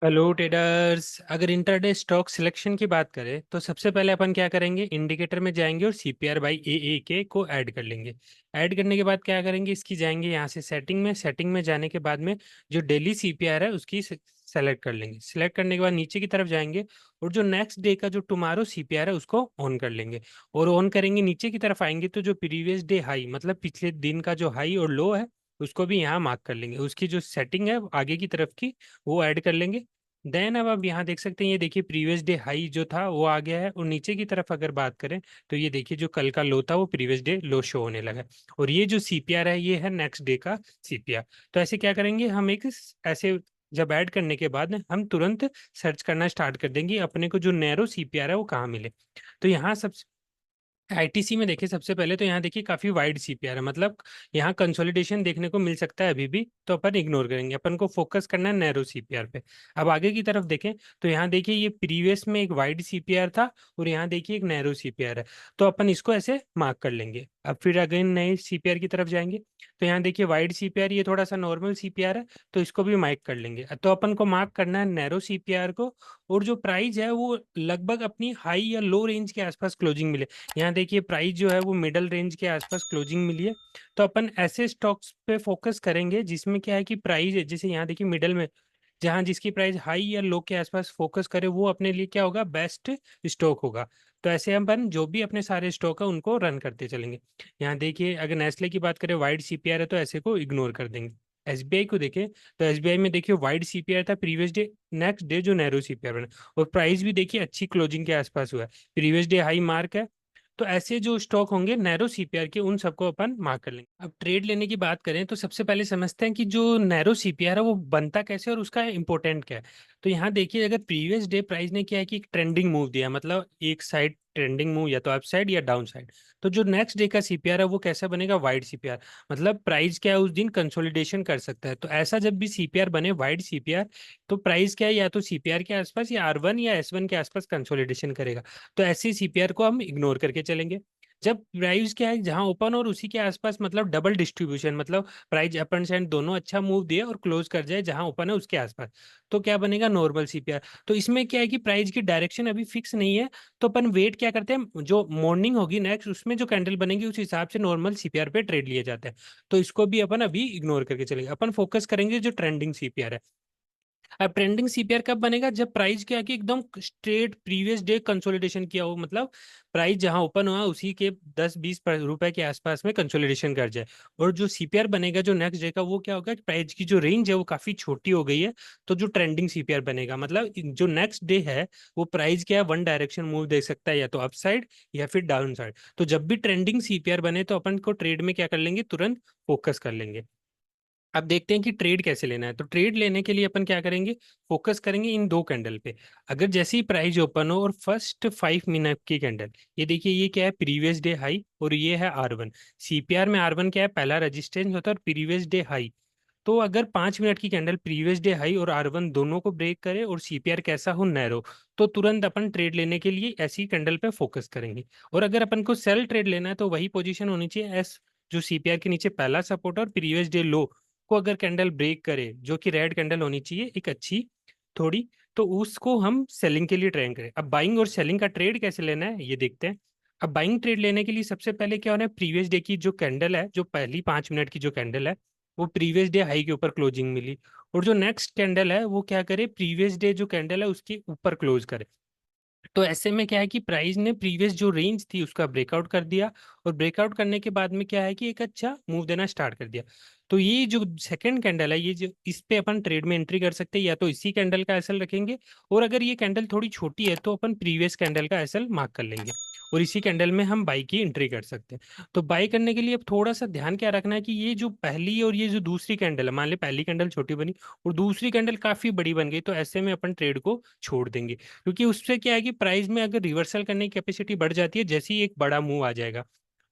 Hello traders. अगर intraday stock selection की बात करें तो सबसे पहले अपन क्या करेंगे, इंडिकेटर में जाएंगे और सीपीआर बाई ए के को ऐड कर लेंगे। ऐड करने के बाद क्या करेंगे, इसकी जाएंगे यहाँ से सेटिंग में जाने के बाद में जो डेली सीपीआर है उसकी सेलेक्ट कर लेंगे। सेलेक्ट करने के बाद नीचे की तरफ जाएंगे और जो नेक्स्ट डे का जो टुमारो सीपीआर है उसको ऑन कर लेंगे। और ऑन करेंगे, नीचे की तरफ आएंगे तो जो प्रीवियस डे हाई मतलब पिछले दिन का जो हाई और लो है उसको भी यहाँ मार्क कर लेंगे। उसकी जो सेटिंग है आगे की तरफ की वो ऐड कर लेंगे। देन अब आप यहाँ देख सकते हैं, ये देखिए प्रीवियस डे हाई जो था वो आ गया है और नीचे की तरफ अगर बात करें तो ये देखिए जो कल का लो था वो प्रीवियस डे लो शो होने लगा है। और ये जो सीपीआर है ये है नेक्स्ट डे का सीपीआर। तो ऐसे क्या करेंगे हम, एक ऐसे जब ऐड करने के बाद ना हम तुरंत सर्च करना स्टार्ट कर देंगे अपने को जो नैरो सीपीआर है वो कहाँ मिले। तो यहाँ सब आईटीसी में देखिए, सबसे पहले तो यहाँ देखिए काफी वाइड सीपीआर है, मतलब यहाँ कंसोलिडेशन देखने को मिल सकता है अभी भी, तो अपन इग्नोर करेंगे। अपन को फोकस करना है नैरो सीपीआर पे। अब आगे की तरफ देखें तो यहाँ देखिए ये प्रीवियस में एक वाइड सीपीआर था और यहाँ देखिए एक नैरो सीपीआर है। तो अपन इसको ऐसे मार्क कर लेंगे। अब फिर अगेन नए सीपीआर की तरफ जाएंगे तो यहाँ देखिए वाइड सीपीआर, ये थोड़ा सा नॉर्मल सीपीआर है तो इसको भी मार्क कर लेंगे। तो अपन को मार्क करना है नैरो सीपीआर को। और जो प्राइस है वो लगभग अपनी हाई या लो रेंज के आसपास क्लोजिंग मिले। यहाँ देखिए प्राइस जो है वो मिडल रेंज के आसपास क्लोजिंग मिली है। तो अपन ऐसे स्टॉक्स पे फोकस करेंगे जिसमें क्या है कि प्राइस है, जैसे यहाँ देखिए मिडल में जहाँ जिसकी प्राइस हाई या लो के आसपास फोकस करे वो अपने लिए क्या होगा, बेस्ट स्टॉक होगा। तो ऐसे अपन जो भी अपने सारे स्टॉक है उनको रन करते चलेंगे। यहाँ देखिए अगर नेस्ले की बात करें वाइड सीपीआर है तो ऐसे को इग्नोर कर देंगे। एसबीआई को देखें तो एसबीआई में देखिए वाइड सीपीआर था प्रीवियस डे, नेक्स्ट डे जो नैरो सीपीआर बना और प्राइस भी देखिए अच्छी क्लोजिंग के आसपास हुआ है, प्रीवियस डे हाई मार्क है। तो ऐसे जो स्टॉक होंगे नैरो सीपीआर के उन सबको अपन मार्क कर लेंगे। अब ट्रेड लेने की बात करें तो सबसे पहले समझते हैं कि जो नैरो सीपीआर है वो बनता कैसे और उसका इंपॉर्टेंट क्या है। तो यहाँ देखिए अगर प्रीवियस डे प्राइस ने क्या है कि एक ट्रेंडिंग मूव दिया, मतलब एक साइड ट्रेंडिंग मूव या तो अप साइड या डाउन साइड, तो जो नेक्स्ट डे का सीपीआर है वो कैसा बनेगा, वाइड सीपीआर। मतलब प्राइस क्या है उस दिन कंसोलिडेशन कर सकता है। तो ऐसा जब भी सीपीआर बने वाइड सीपीआर, तो प्राइस क्या है या तो सीपीआर के आसपास या R1 या S1 के आसपास कंसोलिडेशन करेगा। तो ऐसे सीपीआर को हम इग्नोर करके चलेंगे। जब प्राइस क्या है जहां ओपन और उसी के आसपास, मतलब डबल डिस्ट्रीब्यूशन, मतलब प्राइस अप एंड साइड दोनों अच्छा मूव दिए और क्लोज कर जाए जहां ओपन है उसके आसपास, तो क्या बनेगा, नॉर्मल सीपीआर। तो इसमें क्या है कि प्राइस की डायरेक्शन अभी फिक्स नहीं है, तो अपन वेट क्या करते हैं, जो मॉर्निंग होगी नेक्स्ट उसमें जो कैंडल बनेगी उस हिसाब से नॉर्मल सीपीआर पे ट्रेड लिए जाते हैं। तो इसको भी अपन अभी इग्नोर करके चलेंगे, अपन फोकस करेंगे जो ट्रेंडिंग सीपीआर है। अब ट्रेंडिंग सीपीआर कब बनेगा, जब प्राइस क्या है कि एकदम स्ट्रेट प्रीवियस डे कंसोलिडेशन किया हो, मतलब प्राइस जहां ओपन हुआ उसी के 10-20 रुपए के आसपास में कंसोलिडेशन कर जाए। और जो सीपीआर बनेगा जो नेक्स्ट डे का वो क्या होगा कि प्राइस की जो रेंज है वो काफी छोटी हो गई है। तो जो ट्रेंडिंग सीपीआर बनेगा, मतलब जो नेक्स्ट डे है वो प्राइस क्या है, वन डायरेक्शन मूव दे सकता है, या तो अप साइड या फिर डाउन साइड। तो जब भी ट्रेंडिंग सीपीआर बने तो अपन को ट्रेड में क्या कर लेंगे, तुरंत फोकस कर लेंगे। अब देखते हैं कि ट्रेड कैसे लेना है। तो ट्रेड लेने के लिए अपन क्या करेंगे, फोकस करेंगे इन दो कैंडल पे। अगर जैसे ही प्राइस ओपन हो और फर्स्ट 5 मिनट की कैंडल, ये देखिए ये क्या है, प्रीवियस डे हाई और ये है R1। सीपीआर में R1 क्या है, पहला रेजिस्टेंस होता है और प्रीवियस डे हाई। तो अगर 5 मिनट की कैंडल प्रीवियस डे हाई और R1 दोनों को ब्रेक करे और सीपीआर कैसा हो, नैरो, तो तुरंत अपन ट्रेड लेने के लिए ऐसी कैंडल पे फोकस करेंगे। और अगर अपन को सेल ट्रेड लेना है तो वही पोजीशन होनी चाहिए एस, जो सीपीआर के नीचे पहला सपोर्ट और प्रीवियस डे लो को अगर कैंडल ब्रेक करे, जो कि रेड कैंडल होनी चाहिए एक अच्छी थोड़ी, तो उसको हम सेलिंग के लिए ट्रेड करें। अब बाइंग और सेलिंग का ट्रेड कैसे लेना है ये देखते हैं। अब बाइंग ट्रेड लेने के लिए सबसे पहले क्या होना है, प्रीवियस डे की जो कैंडल है, जो पहली 5 मिनट की जो कैंडल है वो प्रीवियस डे हाई के ऊपर क्लोजिंग मिली। और जो नेक्स्ट कैंडल है वो क्या करे, प्रीवियस डे जो कैंडल है उसके ऊपर क्लोज करे। तो ऐसे में क्या है कि प्राइस ने प्रीवियस जो रेंज थी उसका ब्रेकआउट कर दिया। और ब्रेकआउट करने के बाद में क्या है कि एक अच्छा मूव देना स्टार्ट कर दिया। तो ये जो सेकंड कैंडल है, ये जो इस पे अपन ट्रेड में एंट्री कर सकते हैं, या तो इसी कैंडल का एसएल रखेंगे, और अगर ये कैंडल थोड़ी छोटी है तो अपन प्रीवियस कैंडल का एसएल मार्क कर लेंगे और इसी कैंडल में हम बाई की एंट्री कर सकते हैं। तो बाई करने के लिए अब थोड़ा सा ध्यान क्या रखना है कि ये जो पहली और ये जो दूसरी कैंडल है, मान ली पहली कैंडल छोटी बनी और दूसरी कैंडल काफी बड़ी बन गई, तो ऐसे में अपन ट्रेड को छोड़ देंगे। क्योंकि उससे क्या है कि प्राइस में अगर रिवर्सल करने की कैपेसिटी बढ़ जाती है जैसे ही एक बड़ा मूव आ जाएगा,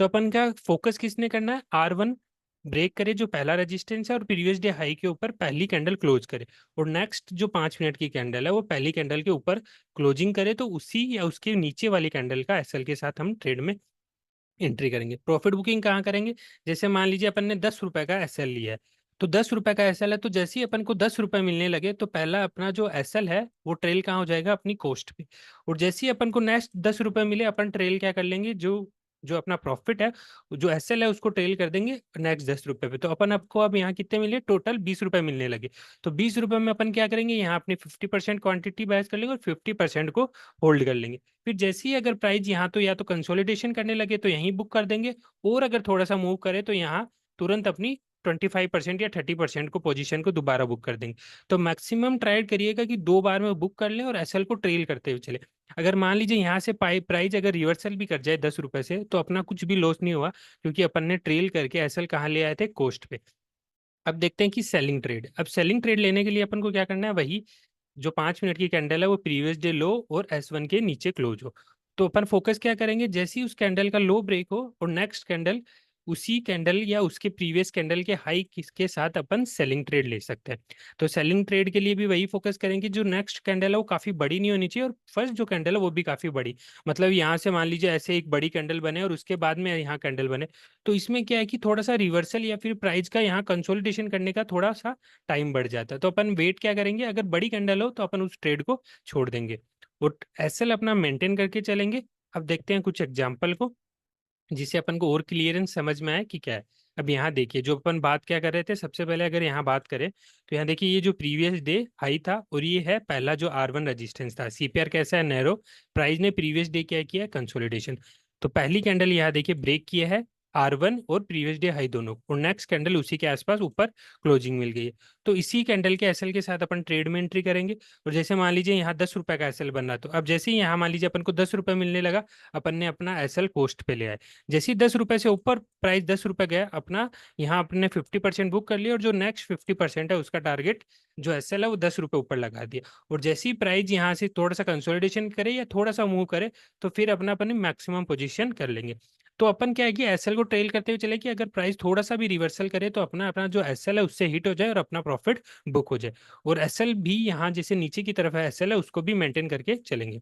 तो अपन का फोकस किसने करना है, R1 ब्रेक करे जो पहला रेजिस्टेंस है और प्रीवियस डे हाई के ऊपर पहली कैंडल क्लोज करे, और नेक्स्ट जो 5 मिनट की कैंडल है वो पहली कैंडल के ऊपर क्लोजिंग करे, तो उसी या उसके नीचे वाली कैंडल का एसएल के साथ हम ट्रेड में एंट्री करेंगे। प्रॉफिट बुकिंग कहाँ करेंगे, जैसे मान लीजिए अपन ने 10 रुपए का एसएल लिया है, तो 10 रुपए का एसएल है, तो जैसे ही अपन को 10 रुपए मिलने लगे तो पहला अपना जो एसएल है वो ट्रेल कहाँ हो जाएगा, अपनी कोस्ट पे। और जैसे ही अपन को नेक्स्ट 10 रुपए मिले, अपन ट्रेल क्या कर लेंगे, जो जो अपना प्रॉफिट है, जो एसएल है उसको ट्रेल कर देंगे नेक्स्ट 10 रुपए पे। तो अपन आपको अब यहाँ कितने मिले, टोटल 20 रुपए मिलने लगे। तो 20 रुपए में अपन क्या करेंगे, यहाँ अपनी 50% क्वांटिटी बायस कर लेंगे और 50% को होल्ड कर लेंगे। फिर जैसे ही अगर प्राइस यहाँ तो या तो कंसोलिडेशन करने लगे तो यहीं बुक कर देंगे, और अगर थोड़ा सा मूव करे तो यहाँ तुरंत अपनी 25% या 30% को पोजीशन को दोबारा बुक कर देंगे। तो मैक्सिमम ट्राई करिएगा कि 2 बार में बुक कर लें और एसएल को ट्रेल करते हुए चले। अगर मान लीजिए यहाँ से प्राइस अगर रिवर्सल भी कर जाए 10 रुपए से, तो अपना कुछ भी लॉस नहीं हुआ, क्योंकि अपन ने ट्रेल करके एसएल कहाँ ले आए थे, कोस्ट पे। अब देखते हैं कि सेलिंग ट्रेड। अब सेलिंग ट्रेड लेने के लिए अपन को क्या करना है, वही जो 5 मिनट की कैंडल है वो प्रीवियस डे लो और S1 के नीचे क्लोज हो। तो अपन फोकस क्या करेंगे, जैसे ही उस कैंडल का लो ब्रेक हो और नेक्स्ट कैंडल उसी कैंडल या उसके प्रीवियस कैंडल के हाई किसके साथ अपन सेलिंग ट्रेड ले सकते हैं। तो सेलिंग ट्रेड के लिए भी वही फोकस करेंगे, जो नेक्स्ट कैंडल है वो काफी बड़ी नहीं होनी चाहिए और फर्स्ट जो कैंडल है वो भी काफी बड़ी। मतलब यहाँ से मान लीजिए ऐसे एक बड़ी कैंडल बने और उसके बाद में यहाँ कैंडल बने, तो इसमें क्या है कि थोड़ा सा रिवर्सल या फिर प्राइस का यहाँ कंसोलिडेशन करने का थोड़ा सा टाइम बढ़ जाता है। तो अपन वेट क्या करेंगे, अगर बड़ी कैंडल हो तो अपन उस ट्रेड को छोड़ देंगे और एसएल अपना मेंटेन करके चलेंगे। अब देखते हैं कुछ एग्जांपल को, जिससे अपन को और क्लियरेंस समझ में आए कि क्या है। अब यहाँ देखिए, जो अपन बात क्या कर रहे थे, सबसे पहले अगर यहाँ बात करें तो यहाँ देखिए ये जो प्रीवियस डे हाई था और ये है पहला जो R1 रेजिस्टेंस था। सीपीआर कैसा है, नैरो। प्राइस ने प्रीवियस डे क्या किया है, कंसोलिडेशन। तो पहली कैंडल यहाँ देखिए ब्रेक किया है R1 और प्रीवियस डे हाई दोनों, और नेक्स्ट कैंडल उसी के आसपास ऊपर क्लोजिंग मिल गई है। तो इसी कैंडल के एसएल के साथ अपन ट्रेड में एंट्री करेंगे। और जैसे मान लीजिए यहाँ 10 रुपए का एसएल बन रहा, तो अब जैसे ही यहाँ मान लीजिए अपन को 10 रुपए मिलने लगा, अपन ने अपना एसएल पोस्ट पे ले आए। जैसे ही 10 रुपए से ऊपर प्राइस 10 रुपए गया, अपना यहाँ अपने 50% बुक कर लिया और जो नेक्स्ट 50% है उसका टारगेट जो एसएल है वो 10 रुपए ऊपर लगा दिया। और जैसे ही प्राइस यहाँ से थोड़ा सा कंसोलिडेशन करे या थोड़ा सा मूव करे, तो फिर अपना अपने मैक्सिमम पोजीशन कर लेंगे। तो अपन क्या है कि एसएल को ट्रेल करते हुए चले कि अगर प्राइस थोड़ा सा भी रिवर्सल करे तो अपना अपना जो एसएल है उससे हिट हो जाए और अपना प्रॉफिट बुक हो जाए। और एसएल भी यहाँ जैसे नीचे की तरफ है एसएल है, उसको भी मेंटेन करके चलेंगे।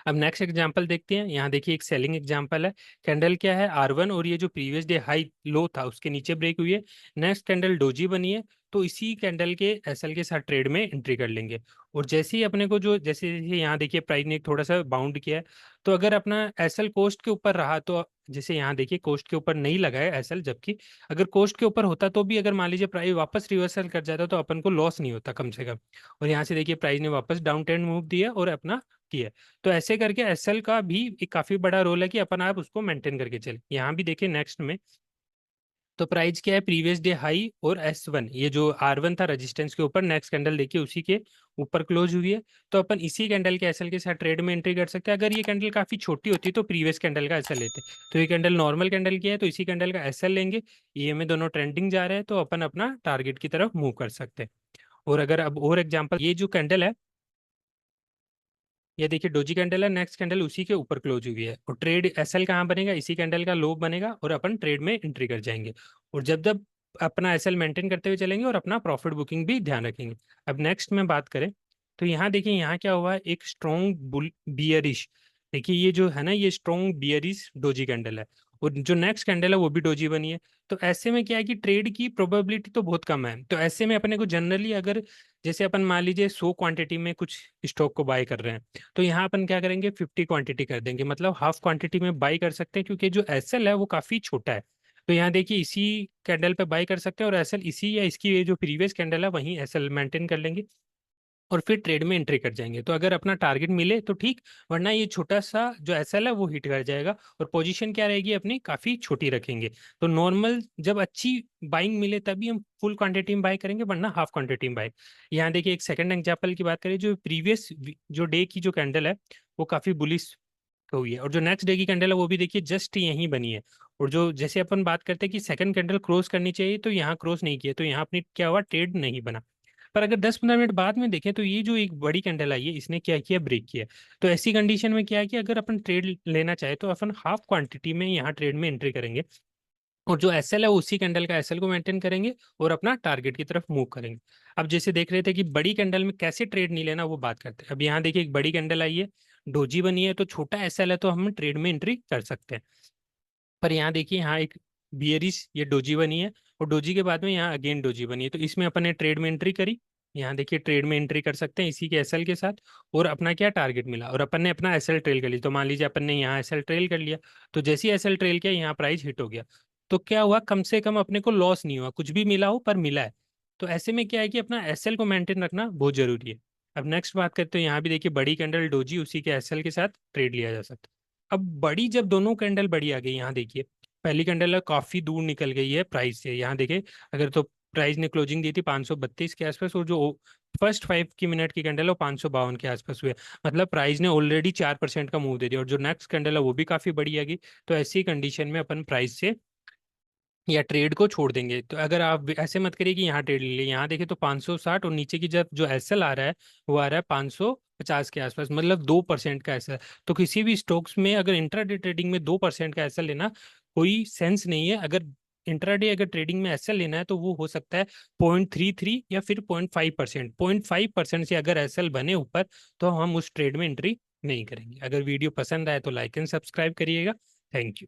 अब नेक्स्ट एग्जांपल देखते हैं। यहाँ देखिए एक सेलिंग एग्जांपल है। कैंडल क्या है, R1, और ये जो प्रीवियस डे हाई लो था उसके नीचे ब्रेक हुई है। नेक्स्ट कैंडल डोजी बनी है, तो इसी कैंडल के एसएल के साथ ट्रेड में एंट्री कर लेंगे। और जैसे ही अपने को जो जैसे जैसे यहाँ देखिए प्राइस ने थोड़ा सा बाउंड किया है, तो अगर अपना एसएल कोस्ट के ऊपर रहा तो जैसे यहाँ देखिए कोस्ट के ऊपर नहीं लगा है एसएल, जबकि अगर कोस्ट के ऊपर होता तो भी अगर मान लीजिए प्राइस वापस रिवर्सल कर जाता तो अपन को लॉस नहीं होता कम से कम। और यहाँ से देखिए प्राइस ने वापस डाउन ट्रेंड मूव दिया और अपना किया। तो ऐसे करके एसएल का भी एक काफी बड़ा रोल है कि अपन आप उसको मेंटेन करके चले। यहाँ भी देखिए नेक्स्ट में, तो प्राइस क्या है, प्रीवियस डे हाई और S1, ये जो R1 था रेजिस्टेंस के ऊपर, नेक्स्ट कैंडल देखिए उसी के ऊपर क्लोज हुई है। तो अपन इसी कैंडल के एसएल के साथ ट्रेड में एंट्री कर सकते हैं। अगर ये कैंडल काफी छोटी होती तो प्रीवियस कैंडल का एसएल लेते। तो ये कैंडल नॉर्मल कैंडल की है तो इसी कैंडल का एसएल लेंगे। ये में दोनों ट्रेंडिंग जा रहे हैं तो अपन अपना टारगेट की तरफ मूव कर सकते हैं। और अगर अब और एग्जाम्पल, ये जो कैंडल है, ये देखिए डोजी कैंडल है, नेक्स्ट कैंडल उसी के ऊपर क्लोज हुई है और ट्रेड एसएल कहाँ बनेगा, इसी कैंडल का लो बनेगा और अपन ट्रेड में एंट्री कर जाएंगे। और जब जब अपना एसएल मेंटेन करते हुए चलेंगे और अपना प्रॉफिट बुकिंग भी ध्यान रखेंगे। अब नेक्स्ट में बात करें तो यहाँ देखिए यहाँ क्या हुआ है, एक स्ट्रॉन्ग बुल बियरिश। देखिए ये जो है ना, ये स्ट्रॉन्ग बियरिश डोजी कैंडल है और जो नेक्स्ट कैंडल है वो भी डोजी बनी है। तो ऐसे में क्या है कि ट्रेड की प्रोबेबिलिटी तो बहुत कम है। तो ऐसे में अपने को जनरली अगर जैसे अपन मान लीजिए 100 क्वांटिटी में कुछ स्टॉक को बाय कर रहे हैं, तो यहाँ अपन क्या करेंगे 50 क्वांटिटी कर देंगे, मतलब हाफ क्वांटिटी में बाई कर सकते हैं, क्योंकि जो एसएल है वो काफी छोटा है। तो यहाँ देखिए इसी कैंडल पे बाई कर सकते हैं और एसएल इसी या इसकी ये जो प्रीवियस कैंडल है वहीं एसएल मेंटेन कर लेंगे और फिर ट्रेड में एंट्री कर जाएंगे। तो अगर अपना टारगेट मिले तो ठीक, वरना ये छोटा सा जो एसएल है वो हिट कर जाएगा और पोजीशन क्या रहेगी अपनी काफी छोटी रखेंगे। तो नॉर्मल जब अच्छी बाइंग मिले तभी हम फुल क्वांटिटी में बाय करेंगे, वरना हाफ क्वांटिटी में बाय। यहाँ देखिए एक सेकंड एग्जांपल की बात करें, जो प्रीवियस जो डे की जो कैंडल है वो काफी बुलिश हुई है और जो नेक्स्ट डे की कैंडल है वो भी देखिए जस्ट यहीं बनी है। और जो जैसे अपन बात करते हैं कि सेकंड कैंडल क्रॉस करनी चाहिए, तो यहाँ क्रॉस नहीं किया, तो यहाँ अपनी क्या हुआ, ट्रेड नहीं बना। पर अगर 10-15 मिनट बाद में देखें तो ये जो एक बड़ी कैंडल आई है इसने क्या किया, ब्रेक किया। तो ऐसी कंडीशन में क्या है कि अगर अपन ट्रेड लेना चाहे तो अपन हाफ क्वांटिटी में यहाँ ट्रेड में एंट्री करेंगे और जो एसएल है उसी कैंडल का एसएल को मेंटेन करेंगे और अपना टारगेट की तरफ मूव करेंगे। अब जैसे देख रहे थे कि बड़ी कैंडल में कैसे ट्रेड नहीं लेना वो बात करते हैं। अब यहाँ देखिए एक बड़ी कैंडल आई है, डोजी बनी है, तो छोटा एसएल है तो हम ट्रेड में एंट्री कर सकते हैं। पर यहाँ देखिए यहाँ एक बियरिश ये डोजी बनी है, और डोजी के बाद में यहाँ अगेन डोजी बनी है। तो इसमें अपन ने ट्रेड में एंट्री करी, यहाँ देखिए ट्रेड में एंट्री कर सकते हैं इसी के एसएल के साथ, और अपना क्या टारगेट मिला, और अपन ने अपना एसएल ट्रेल कर लिया। तो मान लीजिए अपन ने यहाँ एसएल ट्रेल कर लिया, तो जैसे ही एसएल ट्रेल किया यहाँ प्राइस हिट हो गया, तो क्या हुआ, कम से कम अपने को लॉस नहीं हुआ, कुछ भी मिला हो पर मिला है। तो ऐसे में क्या है कि अपना एसएल को मेंटेन रखना बहुत जरूरी है। अब नेक्स्ट बात करते हैं, यहाँ भी देखिए बड़ी कैंडल डोजी, उसी के एसएल के साथ ट्रेड लिया जा सकता है। अब बड़ी जब दोनों कैंडल बड़ी आ गई, यहाँ देखिए पहली कैंडल काफी दूर निकल गई है प्राइस से, यहाँ देखिए अगर तो प्राइस ने क्लोजिंग दी थी 532 के आसपास, और जो फर्स्ट 5 की मिनट की कैंडल है वो 552 के आसपास हुए, मतलब प्राइस ने ऑलरेडी 4% का मूव दे दिया, और जो नेक्स्ट कैंडल है वो भी काफी बड़ी आएगी। तो ऐसी कंडीशन में अपन प्राइस से या ट्रेड को छोड़ देंगे। तो अगर आप ऐसे मत करिए कि यहाँ ट्रेड ले लिए, यहाँ देखिए तो 560, और नीचे की जब जो एसएल आ रहा है वो आ रहा है 550 के आसपास, मतलब 2% का एसएल। तो किसी भी स्टॉक्स में अगर इंट्राडे ट्रेडिंग में 2% का एसएल लेना कोई सेंस नहीं है। अगर इंट्राडे अगर ट्रेडिंग में एसएल लेना है तो वो हो सकता है 0.33 या फिर 0.5%। 0.5% से अगर एसएल बने ऊपर तो हम उस ट्रेड में एंट्री नहीं करेंगे। अगर वीडियो पसंद आए तो लाइक एंड सब्सक्राइब करिएगा। Thank you.